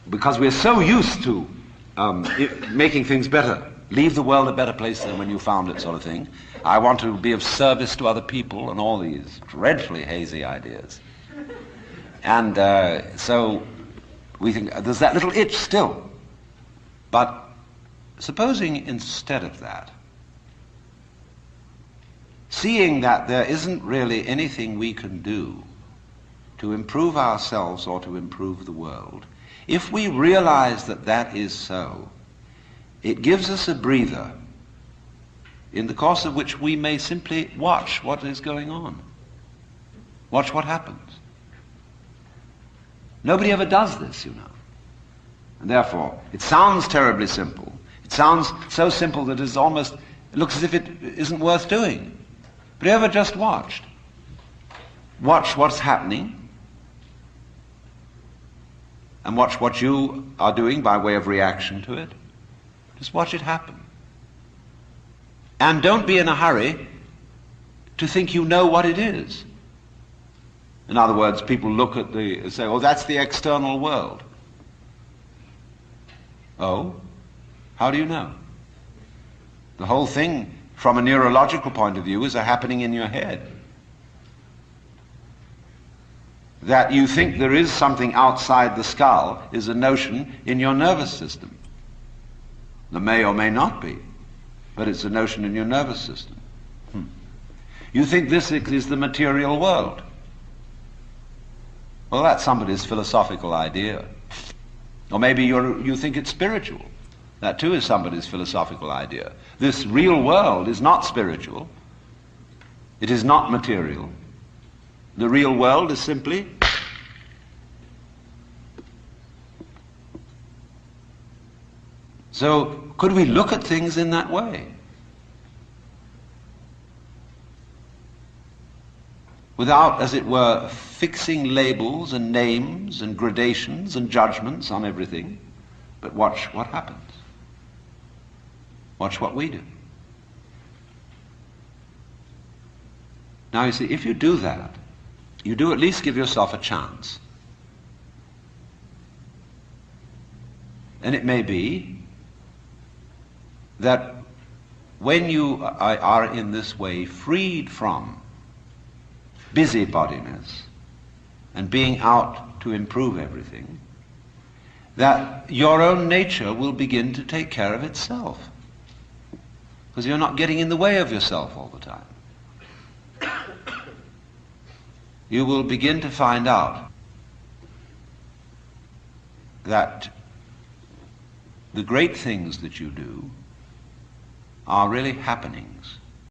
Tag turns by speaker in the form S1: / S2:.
S1: because we're so used to making things better, leave the world a better place than when you found it, sort of thing. I want to be of service to other people, and all these dreadfully hazy ideas. And so we think there's that little itch still. But supposing instead of that, seeing that there isn't really anything we can do to improve ourselves or to improve the world, if we realize that that is so, it gives us a breather in the course of which we may simply watch what is going on. Watch what happens. Nobody ever does this, you know. And therefore, it sounds terribly simple. It sounds so simple that it looks as if it isn't worth doing. But you ever just watched? Watch what's happening, and watch what you are doing by way of reaction to it. Just watch it happen. And don't be in a hurry to think you know what it is. In other words, people look at say, oh, that's the external world. Oh, how do you know? The whole thing, from a neurological point of view, is a happening in your head. That you think there is something outside the skull is a notion in your nervous system. There may or may not be, but it's a notion in your nervous system. You think this is the material world. Well, that's somebody's philosophical idea. Or maybe you think it's spiritual. That too is somebody's philosophical idea. This real world is not spiritual. It is not material. The real world is simply so could we look at things in that way? Without, as it were, fixing labels and names and gradations and judgments on everything, but watch what happens. Watch what we do. Now you see, if you do that, you do at least give yourself a chance. And it may be that when you are in this way freed from busybodiness and being out to improve everything, that your own nature will begin to take care of itself. Because you're not getting in the way of yourself all the time. You will begin to find out that the great things that you do are really happenings.